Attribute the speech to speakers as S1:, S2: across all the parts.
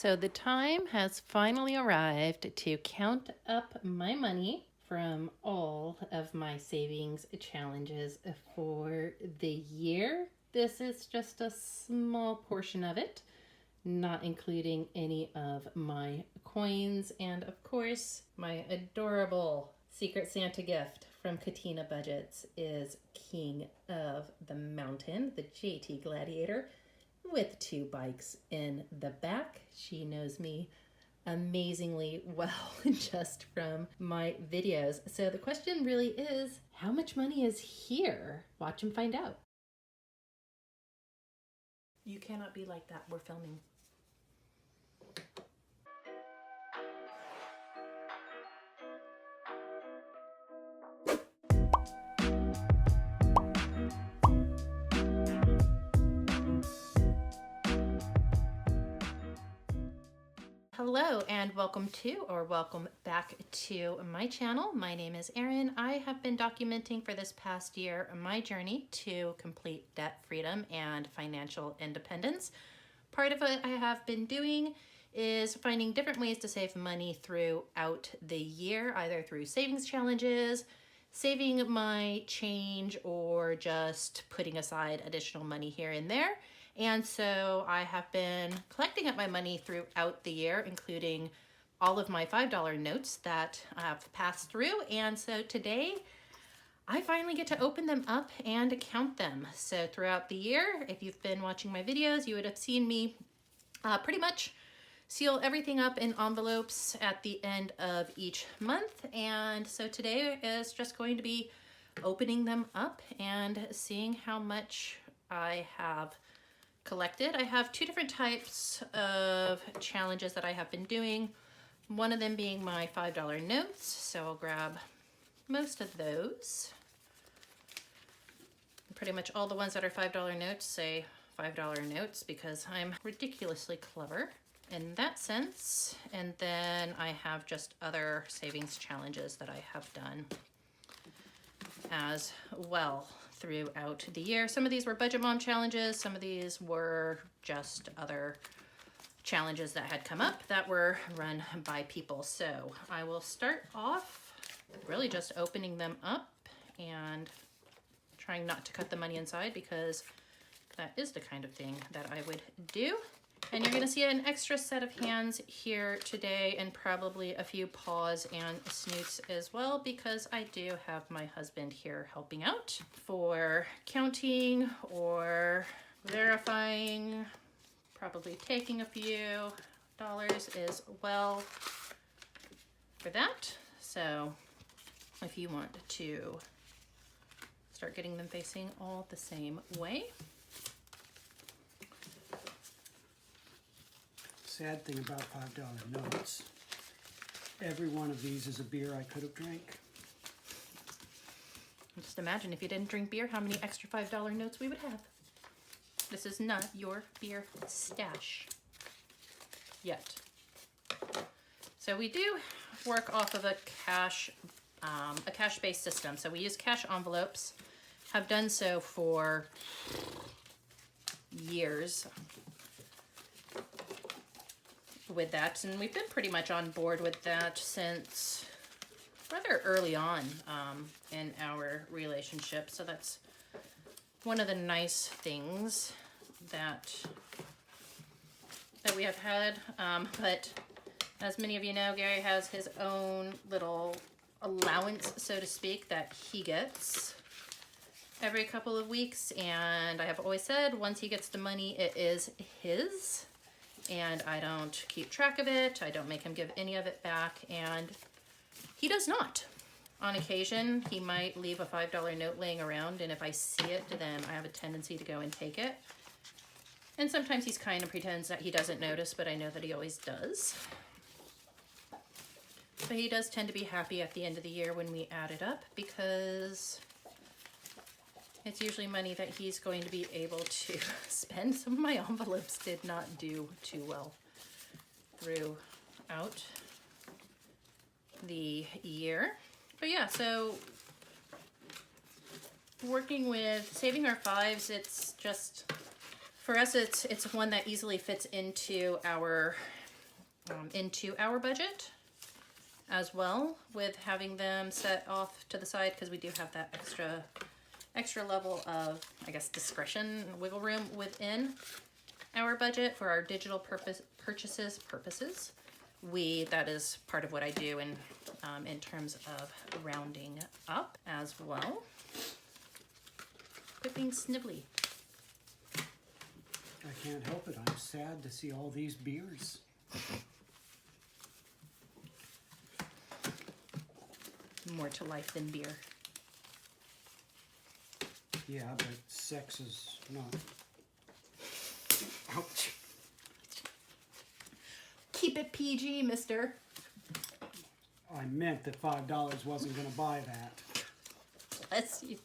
S1: So the time has finally arrived to count up my money from all of my savings challenges for the year. This is just a small portion of it, not including any of my coins, and of course my adorable Secret Santa gift from Katina Budgets is King of the Mountain, the JT Gladiator, with 2 bikes in the back. She knows me amazingly well just from my videos. So the question really is, how much money is here? Watch and find out. You cannot be like that. We're filming. Hello and welcome back to my channel. My name is Erin. I have been documenting for this past year my journey to complete debt freedom and financial independence. Part of what I have been doing is finding different ways to save money throughout the year, either through savings challenges, saving my change, or just putting aside additional money here and there. And so I have been collecting up my money throughout the year, including all of my $5 notes that I've passed through. And so today I finally get to open them up and count them. So throughout the year, if you've been watching my videos, you would have seen me pretty much seal everything up in envelopes at the end of each month. And so today is just going to be opening them up and seeing how much I have collected. I have 2 different types of challenges that I have been doing. One of them being my $5 notes. So I'll grab most of those. Pretty much all the ones that are $5 notes say $5 notes because I'm ridiculously clever in that sense. And then I have just other savings challenges that I have done as well throughout the year. Some of these were budget mom challenges. Some of these were just other challenges that had come up that were run by people. So I will start off really just opening them up and trying not to cut the money inside because that is the kind of thing that I would do. And you're gonna see an extra set of hands here today and probably a few paws and snoots as well because I do have my husband here helping out for counting or verifying, probably taking a few dollars as well for that. So if you want to start getting them facing all the same way.
S2: Sad thing about $5 notes, every one of these is a beer I could have drank.
S1: Just imagine if you didn't drink beer, how many extra $5 notes we would have. This is not your beer stash yet. So we do work off of a cash-based system. So we use cash envelopes, have done so for years with that, and we've been pretty much on board with that since rather early on in our relationship. So that's one of the nice things that we have had. But as many of you know, Gary has his own little allowance, so to speak, that he gets every couple of weeks, and I have always said once he gets the money, it is his. And I don't keep track of it. I don't make him give any of it back, and he does not. On occasion, he might leave a $5 note laying around, and if I see it, then I have a tendency to go and take it. And sometimes he's kind of pretends that he doesn't notice, but I know that he always does. But he does tend to be happy at the end of the year when we add it up because it's usually money that he's going to be able to spend. Some of my envelopes did not do too well throughout the year. But yeah, so working with saving our fives, it's just, for us, it's one that easily fits into our into our budget as well, with having them set off to the side because we do have that extra level of, I guess, discretion, wiggle room within our budget for our digital purposes. That is part of what I do in terms of rounding up as well. Quit being snivelly.
S2: I can't help it. I'm sad to see all these beers.
S1: More to life than beer.
S2: Yeah, but sex is not. Ouch.
S1: Keep it PG, mister.
S2: I meant that $5 wasn't going to buy that.
S1: Bless you.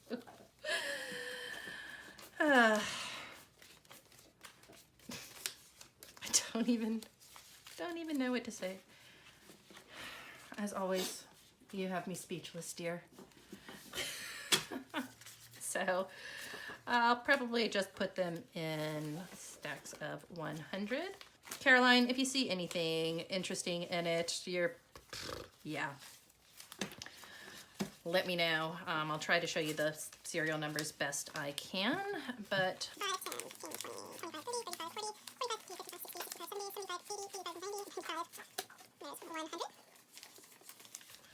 S1: I don't even know what to say. As always, you have me speechless, dear. So I'll probably just put them in stacks of 100. Caroline, if you see anything interesting in it, yeah, let me know. I'll try to show you the serial numbers best I can, but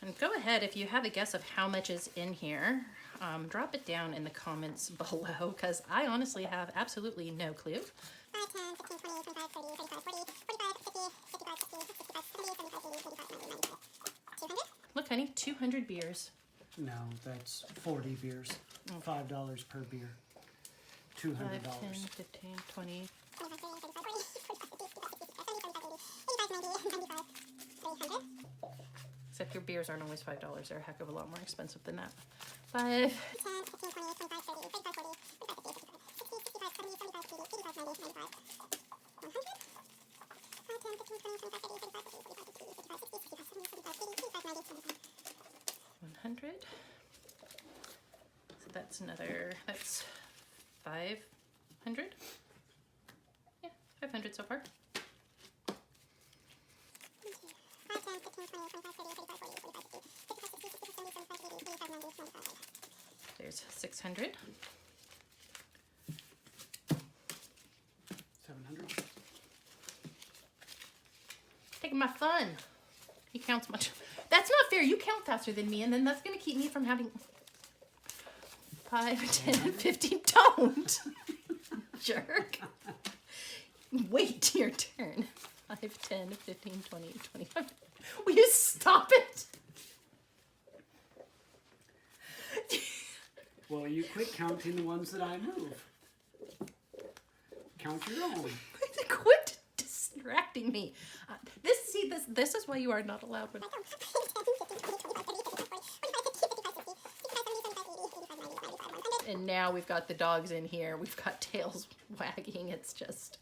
S1: and go ahead, if you have a guess of how much is in here, drop it down in the comments below, because I honestly have absolutely no clue. Look, honey, 200 beers.
S2: No, that's 40 beers. $5 per beer. $200.
S1: 5, 10, 15, 20. Except your beers aren't always $5. They're a heck of a lot more expensive than that. 5. 100. So that's 500. Yeah, 500 so far. There's 600.
S2: 700.
S1: Taking my fun. He counts much. That's not fair. You count faster than me, and then that's going to keep me from having 5, 10, 15. Don't. Jerk. Wait your turn. 5, 10, 15, 20, 25. Will you stop it?
S2: Well, you quit counting the ones that I move. Count your own.
S1: Quit distracting me. This is why you are not allowed. And now we've got the dogs in here. We've got tails wagging. It's just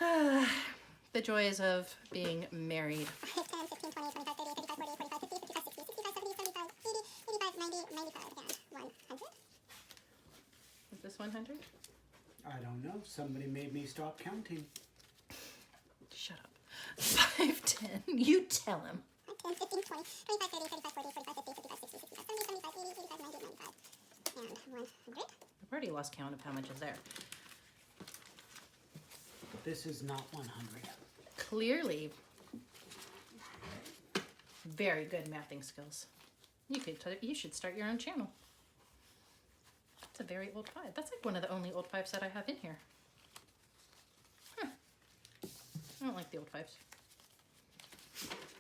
S1: the joys of being married. Is this 100?
S2: I don't know. Somebody made me stop counting.
S1: Shut up. 5, 10. You tell him.
S3: 10, 15, 20, 25, 30, 35, 40, 45, 50, 55, 60, 65, 70, 75, 80, 85, 90, 95, and 100.
S1: I've already lost count of how much is there.
S2: This is not 100.
S1: Clearly, very good mathing skills. You should start your own channel. It's a very old 5. That's like one of the only old 5s that I have in here. Huh. I don't like the old 5s.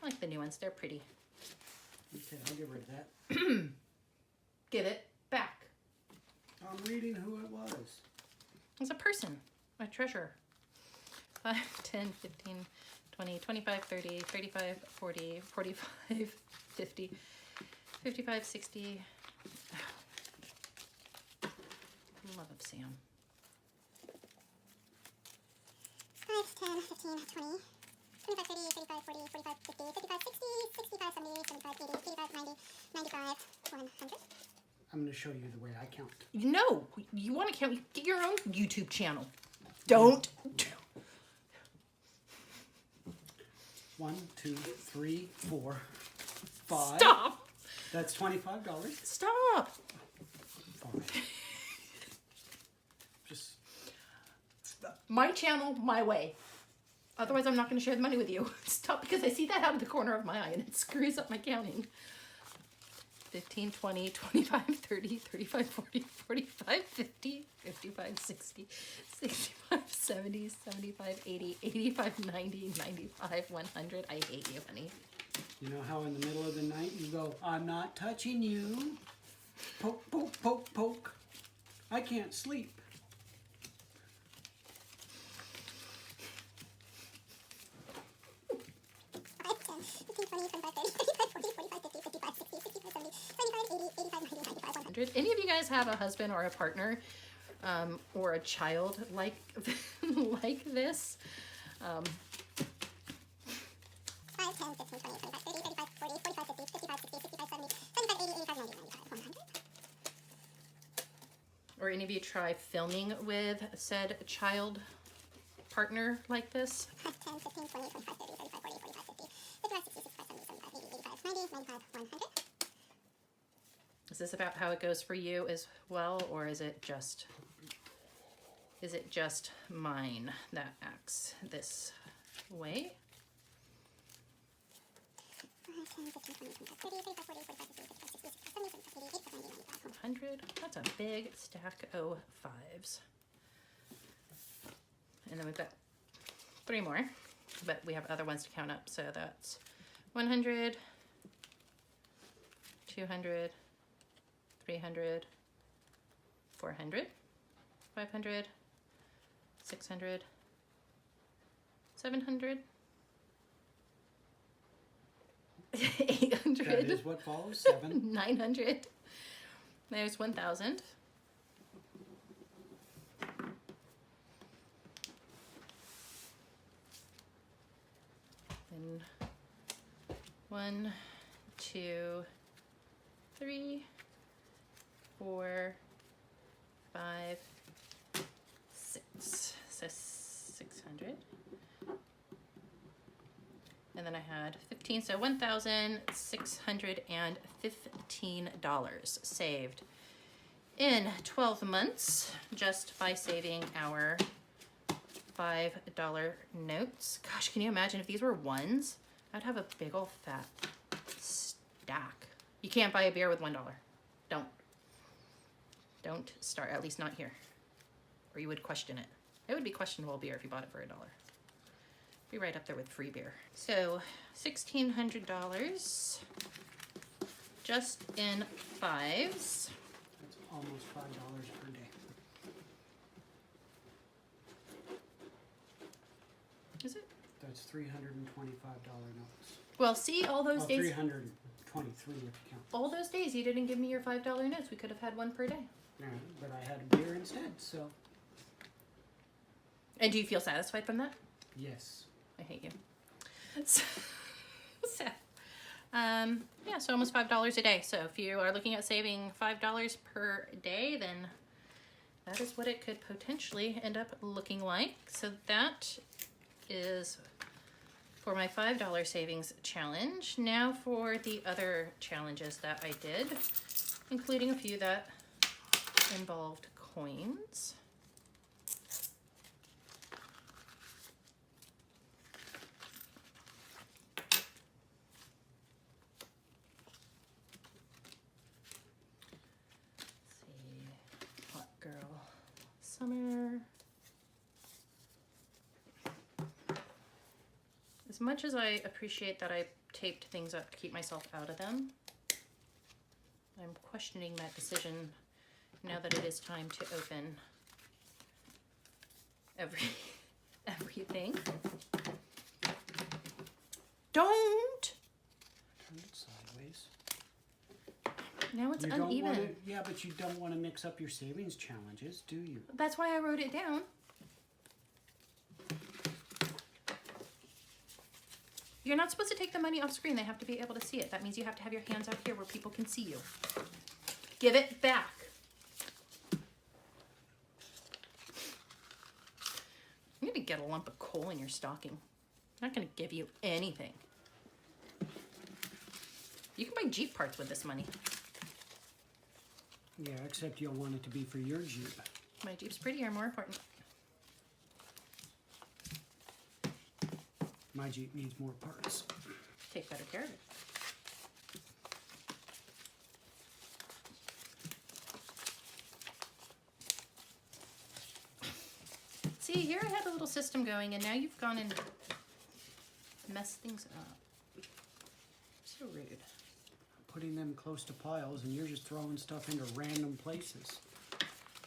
S1: I like the new ones. They're pretty.
S2: Okay, I'll get rid of that.
S1: Give it back.
S2: I'm reading who it was.
S1: It's a person, a treasure. 5, 10, 15, 20, 25, 30, 35, 40, 45, 50, 55, 60. Love of Sam.
S3: 5, 10, 15, 20, 25, 30, 35, 40, 45, 50, 55, 60, 65, 70, 75, 80, 85, 90, 95, 100.
S2: I'm going to show you the way I count.
S1: No, you want to count? Get your own YouTube channel. Don't.
S2: 1, 2, 3, 4, 5.
S1: Stop!
S2: That's $25.
S1: Stop!
S2: Fine. Just
S1: My channel, my way. Otherwise, I'm not going to share the money with you. Stop, because I see that out of the corner of my eye and it screws up my counting. 15, 20, 25, 30, 35, 40, 45, 50, 55, 60, 65, 70, 75, 80, 85, 90, 95, 100. I hate you, honey.
S2: You know how in the middle of the night you go, I'm not touching you. Poke, poke, poke, poke. I can't sleep.
S1: Any of you guys have a husband or a partner or a child like like this?
S3: 5, 10, 15, 20, 25, 30, 35, 40, 45, 50, 55, 60, 65, 70, 75, 80, 85, 90, 95, 100.
S1: Or any of you try filming with said child partner like this?
S3: 10, 15, 20, 25, 30, 35, 40, 45, 50, 55, 60, 65, 70, 75, 80, 85, 90, 95, 100.
S1: Is this about how it goes for you as well, or is it just mine that acts this way?
S3: 5, 10, 15, 20, 25, 30, 35, 40, 45, 50, 55, 60, 65, 70, 75, 80, 85, 90, 95,
S1: 100. That's a big stack of fives. And then we've got 3 more, but we have other ones to count up. So that's 100, 200, 300, 400, 500, 600, 700, 800.
S2: That is what follows. 7.
S1: 900. There's 1,000. And 1, 2, 3, 4, 5, 6. So 600. And then I had 15, so $1,615 saved in 12 months just by saving our $5 notes. Gosh, can you imagine if these were ones? I'd have a big old fat stack. You can't buy a beer with $1. Don't start, at least not here. Or you would question it. It would be questionable beer if you bought it for $1. Be right up there with free beer. So $1,600 just in fives.
S2: That's almost $5 per day.
S1: Is it?
S2: That's $325 notes.
S1: Well, see, all those
S2: Well,
S1: days,
S2: 323 if you count.
S1: all those days you didn't give me your $5 notes. We could have had one per day.
S2: Yeah, but I had a beer instead, so
S1: And do you feel satisfied from that?
S2: yes.
S1: I hate you. So, yeah, so almost $5 a day. So if you are looking at saving $5 per day, then that is what it could potentially end up looking like. So that is for my $5 savings challenge. Now for the other challenges that I did, including a few that involved coins. Summer. As much as I appreciate that I taped things up to keep myself out of them, I'm questioning that decision now that it is time to open everything. Don't!
S2: Turn it sideways.
S1: Now it's
S2: You don't
S1: uneven.
S2: wanna, yeah, but you don't want to mix up your savings challenges, do you?
S1: That's why I wrote it down. You're not supposed to take the money off screen. They have to be able to see it. That means you have to have your hands out here where people can see you. Give it back. You need to get a lump of coal in your stocking. I'm not gonna give you anything. You can buy Jeep parts with this money.
S2: Yeah, except you'll want it to be for your Jeep.
S1: My Jeep's prettier, more important.
S2: My Jeep needs more parts.
S1: Take better care of it. See, here I had a little system going, and now you've gone and messed things up. So rude.
S2: Putting them close to piles, and you're just throwing stuff into random places.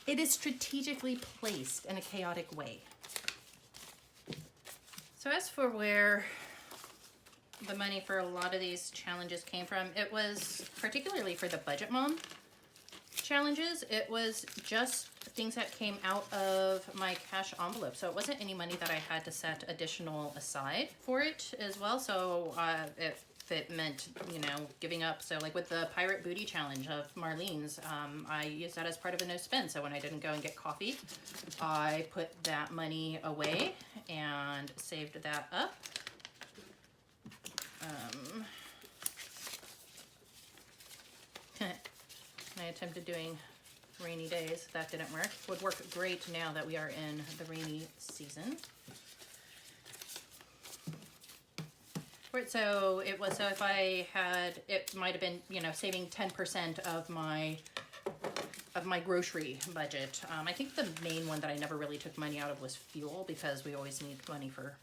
S1: It is strategically placed in a chaotic way. So as for where the money for a lot of these challenges came from, it was particularly for the Budget Mom challenges. It was just things that came out of my cash envelope. So it wasn't any money that I had to set additional aside for it as well. So if it meant, you know, giving up. So like with the Pirate Booty Challenge of Marlene's, I used that as part of a no spend. So when I didn't go and get coffee, I put that money away and saved that up. I attempted doing rainy days. That didn't work. Would work great now that we are in the rainy season. Right, so it was, so if I had, it might have been, you know, saving 10% of my grocery budget. I think the main one that I never really took money out of was fuel, because we always need money for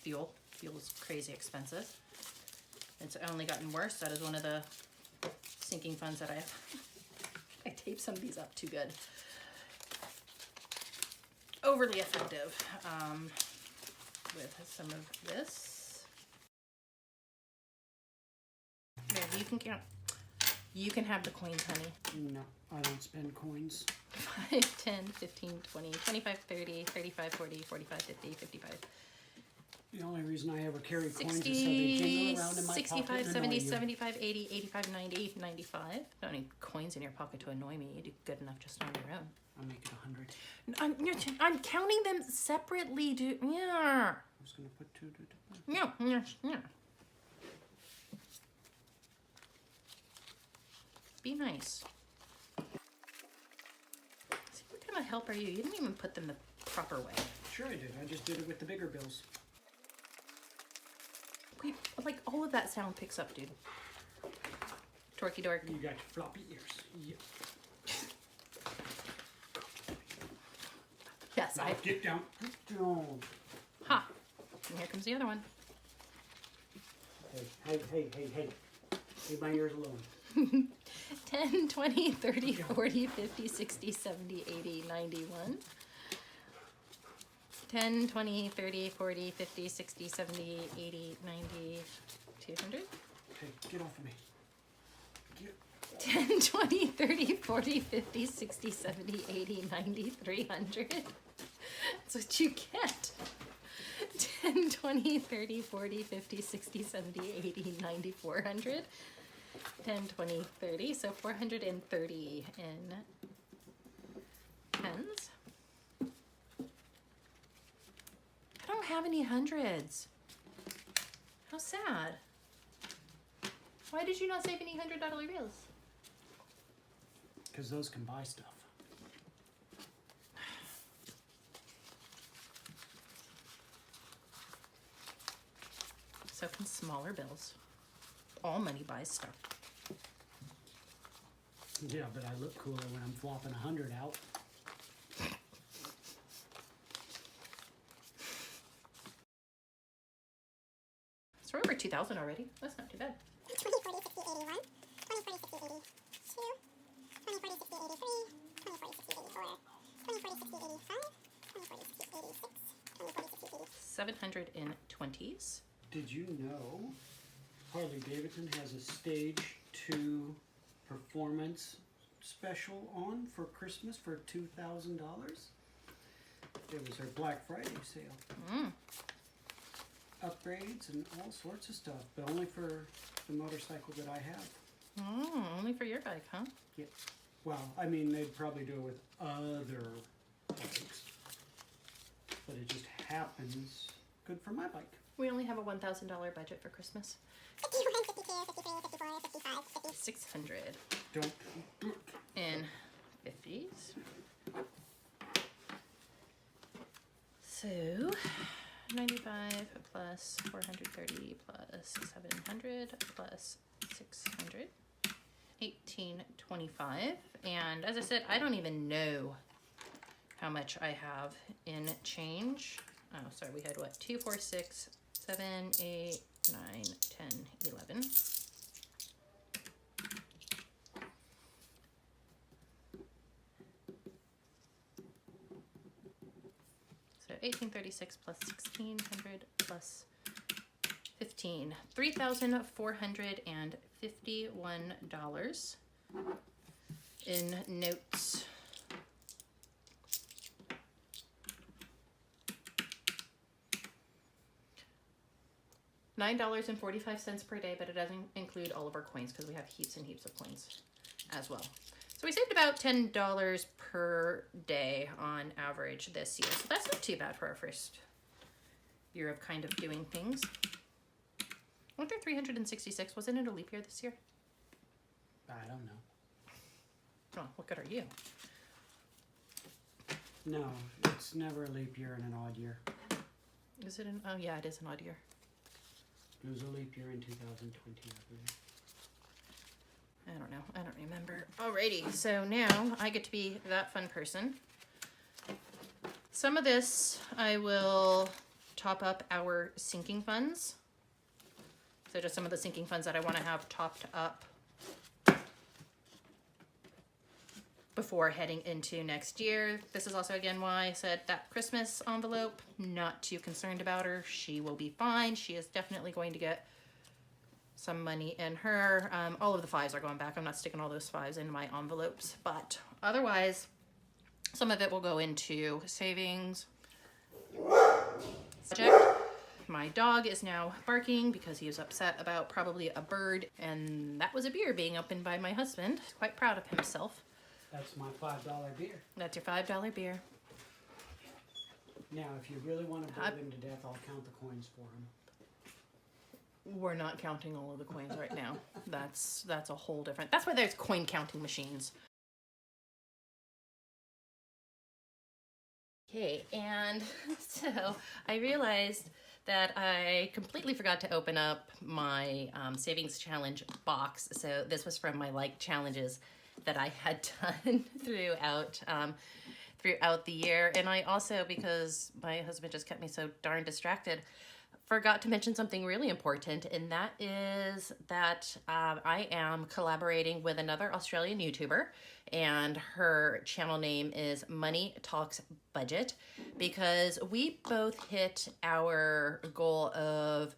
S1: fuel. Fuel is crazy expensive. It's only gotten worse. That is one of the sinking funds that I have. I taped some of these up too good. Overly effective with some of this. There, you can count. You can have the coins, honey.
S2: No, I don't spend coins.
S1: 5, 10, 15, 20, 25, 30, 35, 40, 45, 50, 55.
S2: The only reason I ever carry coins
S1: 60,
S2: is so they jingle around in my
S1: 65,
S2: pocket and
S1: 70,
S2: annoy you.
S1: 75, 80, 85, 90, 95. Don't need coins in your pocket to annoy me. You do good enough just on your own.
S2: I'll make it 100.
S1: I'm counting them separately, dude. Yeah.
S2: I was going to put two.
S1: Yeah. Be nice. See, what kind of help are you? You didn't even put them the proper way.
S2: Sure I did. I just did it with the bigger bills.
S1: Wait, like all of that sound picks up, dude. Torquey dork.
S2: You got your floppy ears. Yep.
S1: Yes,
S2: Now
S1: I.
S2: get down. Get down.
S1: Ha! And here comes the other one.
S2: Hey. Leave my ears alone.
S1: 10, 20, 30, 40, 50, 60, 70, 80, 91. 10, 20, 30, 40, 50, 60, 70, 80, 90, 200.
S2: Okay, get off of me.
S1: 10, 20, 30, 40, 50, 60, 70, 80, 90, 300. That's what you get. 10, 20, 30, 40, 50, 60, 70, 80, 90, 400. 10, 20, 30. So 430 in tens. I don't have any hundreds. How sad. Why did you not save any $100 bills?
S2: Because those can buy stuff.
S1: So can smaller bills. All money buys stuff.
S2: Yeah, but I look cooler when I'm flopping 100 out.
S1: So we're over 2,000 already. That's not too bad.
S3: 20, 40, 60, 81. 20, 40, 60, 82. 20, 40, 60, 83. 20, 40, 60, 84. 20, 40, 60, 85. 20, 40, 60, 86. 20, 40, 60, 80.
S1: 700 in 20s.
S2: Did you know Harley Davidson has a stage 2 performance special on for Christmas for $2,000? It was their Black Friday sale. Upgrades and all sorts of stuff, but only for the motorcycle that I have.
S1: Oh, only for your bike, huh?
S2: Yeah. Well, I mean, they'd probably do it with other bikes, but it just happens good for my bike.
S1: We only have a $1,000 budget for Christmas.
S3: 51, 52, 53, 54, 55, 50.
S1: 600
S2: Don't.
S1: in 50s. So 95 plus 430 plus 700 plus 600, 1825. And as I said, I don't even know how much I have in change. Oh, sorry, we had what? 2, 4, 6, 7, 8, 9, 10, 11. So 1836 plus 1600 plus 15, $3,451 in notes. $9.45 per day, but it doesn't include all of our coins because we have heaps and heaps of coins as well. So we saved about $10 per day on average this year. So that's not too bad for our first year of kind of doing things. Weren't there 366? Wasn't it a leap year this year?
S2: I don't know.
S1: Oh, what good are you?
S2: No, it's never a leap year and an odd year.
S1: Is it an, oh yeah, it is an odd year.
S2: It was a leap year in 2020, I believe.
S1: I don't know. I don't remember. Alrighty, so now I get to be that fun person. Some of this I will top up our sinking funds. So just some of the sinking funds that I want to have topped up before heading into next year. This is also, again, why I said that Christmas envelope, not too concerned about her. She will be fine. She is definitely going to get some money in her. All of the 5s are going back. I'm not sticking all those 5s in my envelopes, but otherwise, some of it will go into savings. Subject. My dog is now barking because he is upset about probably a bird, and that was a beer being opened by my husband. He's quite proud of himself.
S2: That's my $5 beer.
S1: That's your $5 beer.
S2: Now, if you really want to bore him to death, I'll count the coins for him.
S1: We're not counting all of the coins right now. That's a whole different. That's why there's coin counting machines. Okay, and so I realized that I completely forgot to open up my savings challenge box. So this was from my like challenges that I had done throughout the year. And I also, because my husband just kept me so darn distracted, forgot to mention something really important, and that is that I am collaborating with another Australian YouTuber, and her channel name is Money Talks Budget, because we both hit our goal of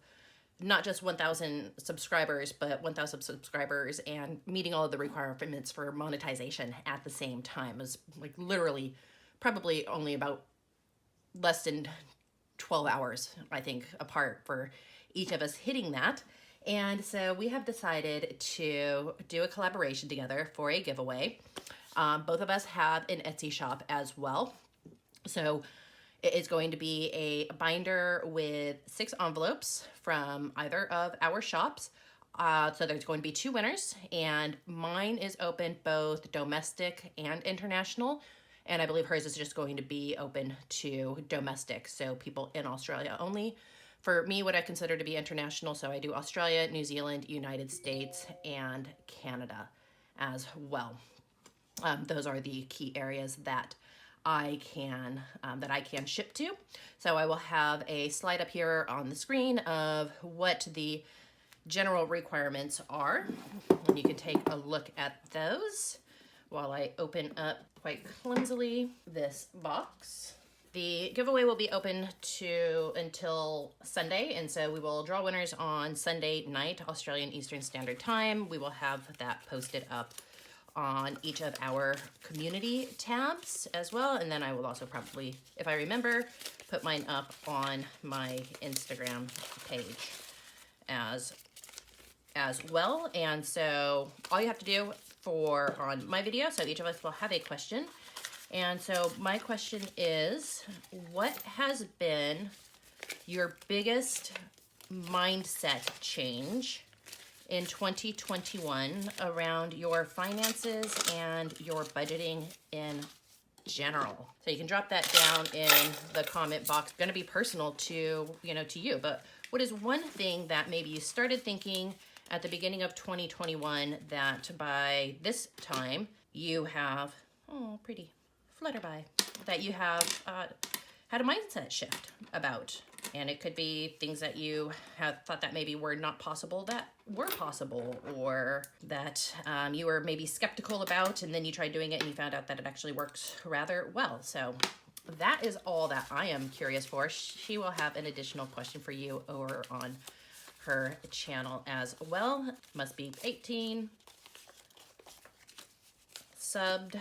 S1: not just 1,000 subscribers, but 1,000 subscribers and meeting all of the requirements for monetization at the same time. It was like literally probably only about less than 12 hours, I think, apart for each of us hitting that. And so we have decided to do a collaboration together for a giveaway. Both of us have an Etsy shop as well. So it is going to be a binder with 6 envelopes from either of our shops. So there's going to be 2 winners, and mine is open both domestic and international. And I believe hers is just going to be open to domestic, so people in Australia only. For me, what I consider to be international, so I do Australia, New Zealand, United States, and Canada as well. Those are the key areas that I can ship to. So I will have a slide up here on the screen of what the general requirements are, and you can take a look at those while I open up quite clumsily this box. The giveaway will be open until Sunday, and so we will draw winners on Sunday night, Australian Eastern Standard Time. We will have that posted up on each of our community tabs as well, and then I will also probably, if I remember, put mine up on my Instagram page as well. And so all you have to do on my video, so each of us will have a question. And so my question is, what has been your biggest mindset change in 2021 around your finances and your budgeting in general. So you can drop that down in the comment box. It's going to be personal to, to you, but what is one thing that maybe you started thinking at the beginning of 2021 that by this time you have, oh, pretty flutterby, that you have had a mindset shift about? And it could be things that you have thought that maybe were not possible that were possible, or that you were maybe skeptical about, and then you tried doing it and you found out that it actually works rather well. So that is all that I am curious for. She will have an additional question for you over on her channel as well. Must be 18, subbed,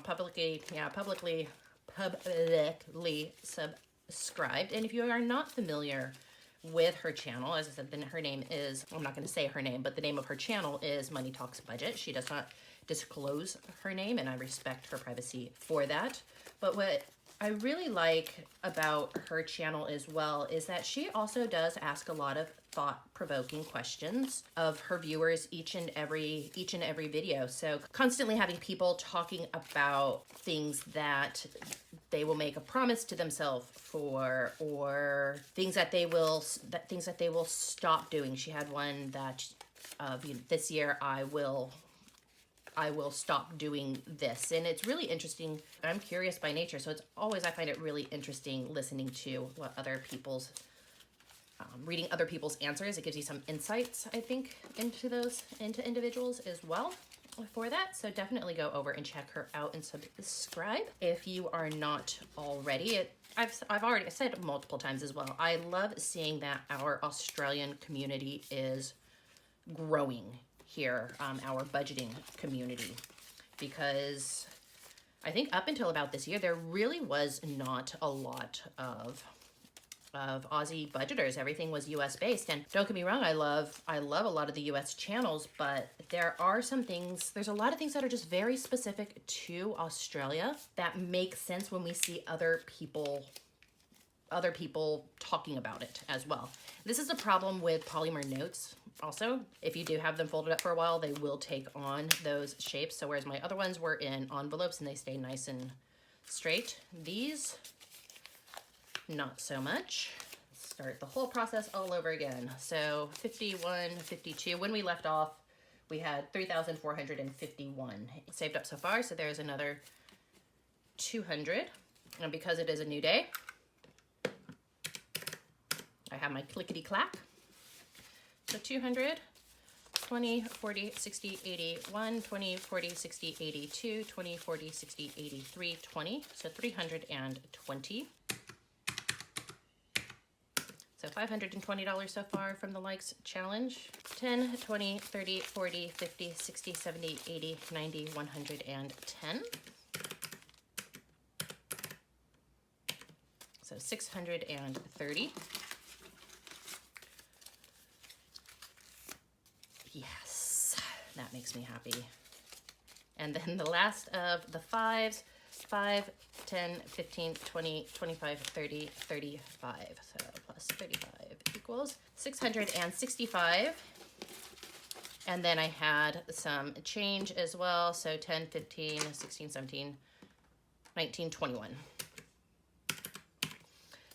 S1: publicly subscribed. And if you are not familiar with her channel, as I said, then her name is, I'm not going to say her name, but the name of her channel is Money Talks Budget. She does not disclose her name, and I respect her privacy for that. But what I really like about her channel as well is that she also does ask a lot of thought-provoking questions of her viewers each and every video. So constantly having people talking about things that they will make a promise to themselves for, or things that they will stop doing. She had one that this year I will stop doing this. And it's really interesting. I'm curious by nature, so I find it really interesting listening to what other people's, reading other people's answers. It gives you some insights, I think, into individuals as well for that. So definitely go over and check her out and subscribe if you are not already. I've already said it multiple times as well. I love seeing that our Australian community is growing here, our budgeting community, because I think up until about this year, there really was not a lot of Aussie budgeters. Everything was US based. And don't get me wrong, I love a lot of the US channels, but there's a lot of things that are just very specific to Australia that make sense when we see other people talking about it as well. This is a problem with polymer notes. Also, if you do have them folded up for a while, they will take on those shapes. So whereas my other ones were in envelopes and they stay nice and straight, these, not so much. Start the whole process all over again. So 51, 52, when we left off, we had 3,451 saved up so far. So there's another 200. And because it is a new day, I have my clickety clack. So 200, 20, 40, 60, 80, 1, 20, 40, 60, 82, 20, 40, 60, 83, 20. So 320. So $520 so far from the likes challenge. 10, 20, 30, 40, 50, 60, 70, 80, 90, 110. So 630. Yes, that makes me happy. And then the last of the fives, 5, 10, 15, 20, 25, 30, 35. So plus 35 equals 665. And then I had some change as well. So 10, 15, 16, 17, 19, 21.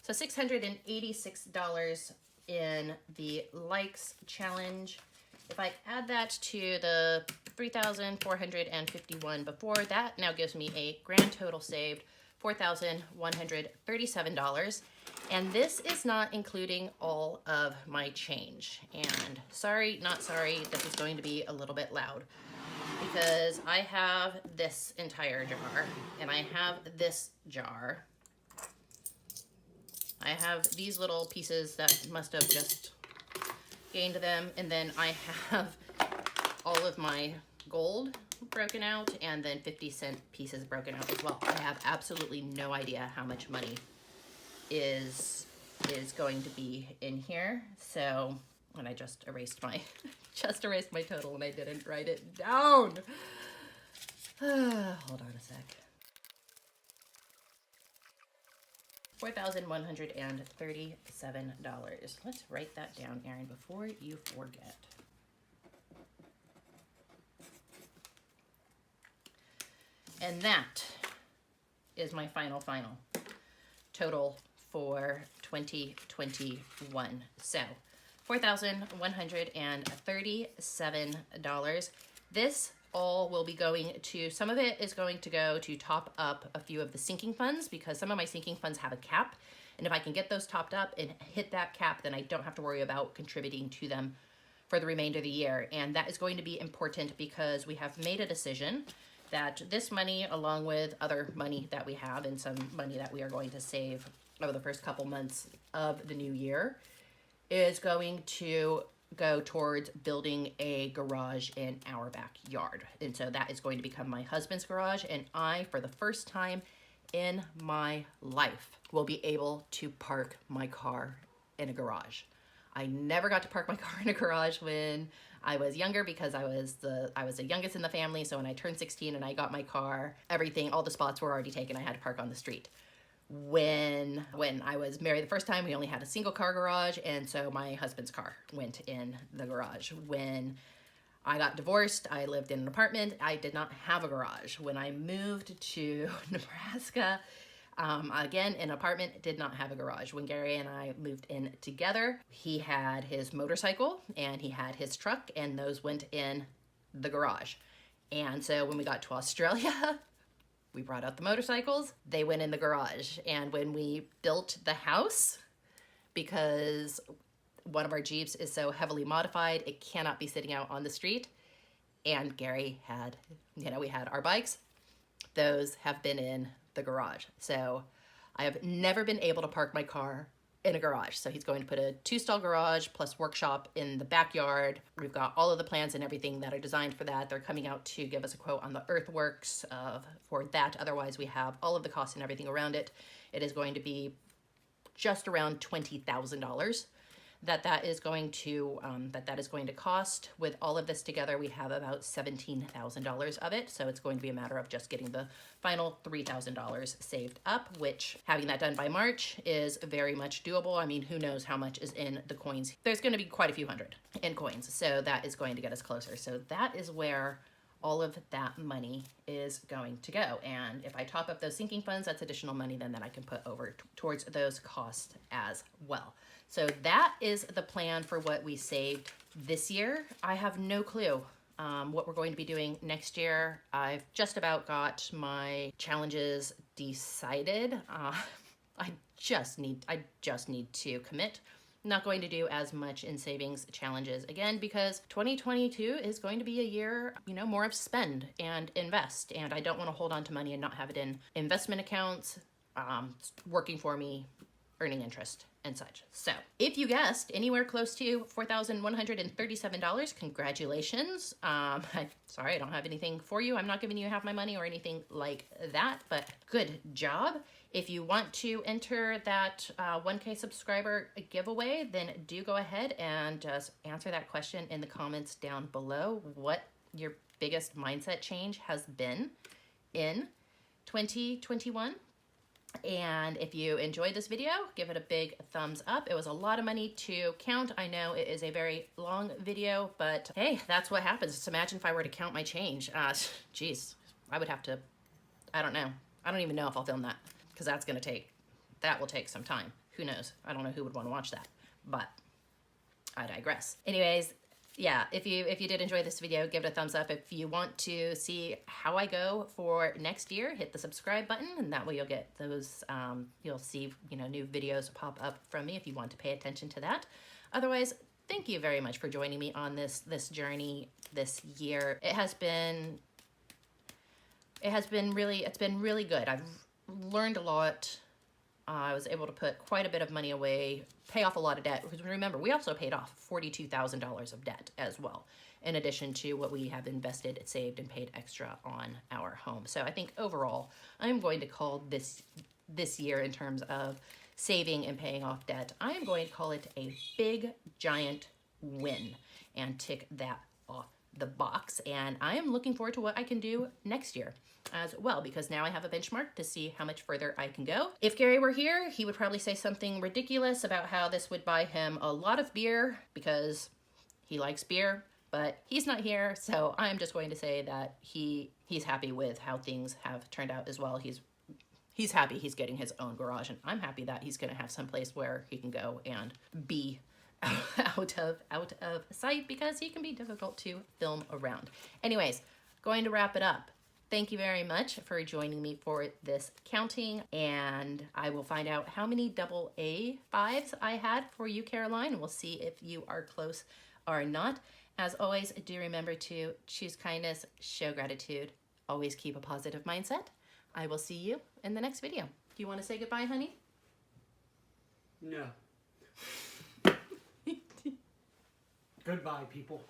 S1: So $686 in the likes challenge. If I add that to the 3,451 before, that now gives me a grand total saved $4,137. And this is not including all of my change. And sorry, not sorry, this is going to be a little bit loud because I have this entire jar and I have this jar. I have these little pieces that must have just gained them, and then I have all of my gold broken out and then 50-cent pieces broken out as well. I have absolutely no idea how much money is going to be in here. So, and I just erased my total and I didn't write it down. Hold on a sec. $4,137. Let's write that down, Erin, before you forget. And that is my final total for 2021. So $4,137. This all will be going to, some of it is going to go to top up a few of the sinking funds, because some of my sinking funds have a cap. And if I can get those topped up and hit that cap, then I don't have to worry about contributing to them for the remainder of the year. And that is going to be important because we have made a decision that this money, along with other money that we have and some money that we are going to save over the first couple months of the new year, is going to go towards building a garage in our backyard. And so that is going to become my husband's garage, and I, for the first time in my life, will be able to park my car in a garage. I never got to park my car in a garage when I was younger because I was the youngest in the family. So when I turned 16 and I got my car, all the spots were already taken. I had to park on the street. When I was married the first time, we only had a single car garage, and so my husband's car went in the garage. When I got divorced, I lived in an apartment. I did not have a garage. When I moved to Nebraska, again, an apartment, did not have a garage. When Gary and I moved in together, he had his motorcycle and he had his truck, and those went in the garage. And so when we got to Australia, we brought out the motorcycles, they went in the garage. And when we built the house, because one of our Jeeps is so heavily modified, it cannot be sitting out on the street. And Gary had, we had our bikes. Those have been in the garage. So I have never been able to park my car in a garage. So he's going to put a 2-stall garage plus workshop in the backyard. We've got all of the plans and everything that are designed for that. They're coming out to give us a quote on the earthworks for that. Otherwise, we have all of the costs and everything around it. It is going to be just around $20,000 that is going to cost. With all of this together, we have about $17,000 of it. So it's going to be a matter of just getting the final $3,000 saved up, which, having that done by March, is very much doable. I mean, who knows how much is in the coins. There's going to be quite a few hundred in coins. So that is going to get us closer. So that is where all of that money is going to go. And if I top up those sinking funds, that's additional money then that I can put over towards those costs as well. So that is the plan for what we saved this year. I have no clue what we're going to be doing next year. I've just about got my challenges decided. I just need to commit. I'm not going to do as much in savings challenges again, because 2022 is going to be a year, more of spend and invest. And I don't want to hold on to money and not have it in investment accounts, working for me, earning interest and such. So if you guessed anywhere close to $4,137, congratulations. Sorry, I don't have anything for you. I'm not giving you half my money or anything like that, but good job. If you want to enter that 1K subscriber giveaway, then do go ahead and just answer that question in the comments down below, what your biggest mindset change has been in 2021. And if you enjoyed this video, give it a big thumbs up. It was a lot of money to count. I know it is a very long video, but hey, that's what happens. Just imagine if I were to count my change. Geez, I would have to, I don't know. I don't even know if I'll film that, because that will take some time. Who knows? I don't know who would want to watch that, but I digress. Anyways, yeah, if you did enjoy this video, give it a thumbs up. If you want to see how I go for next year, hit the subscribe button, and that way you'll get those, you'll see, new videos pop up from me if you want to pay attention to that. Otherwise, thank you very much for joining me on this journey this year. It's been really good. I've learned a lot. I was able to put quite a bit of money away, pay off a lot of debt, because remember, we also paid off $42,000 of debt as well, in addition to what we have invested, saved, and paid extra on our home. So I think overall, I'm going to call this year, in terms of saving and paying off debt, I am going to call it a big, giant win, and tick that off the box, and I am looking forward to what I can do next year as well, because now I have a benchmark to see how much further I can go. If Gary were here, he would probably say something ridiculous about how this would buy him a lot of beer because he likes beer, but he's not here, so I'm just going to say that he's happy with how things have turned out as well. He's happy he's getting his own garage, and I'm happy that he's going to have some place where he can go and be out of sight, because he can be difficult to film around. Anyways, going to wrap it up. Thank you very much for joining me for this counting, and I will find out how many double A5s I had for you, Caroline, and we'll see if you are close or not. As always, do remember to choose kindness, show gratitude, always keep a positive mindset. I will see you in the next video. Do you want to say goodbye, honey?
S2: No. Goodbye, people.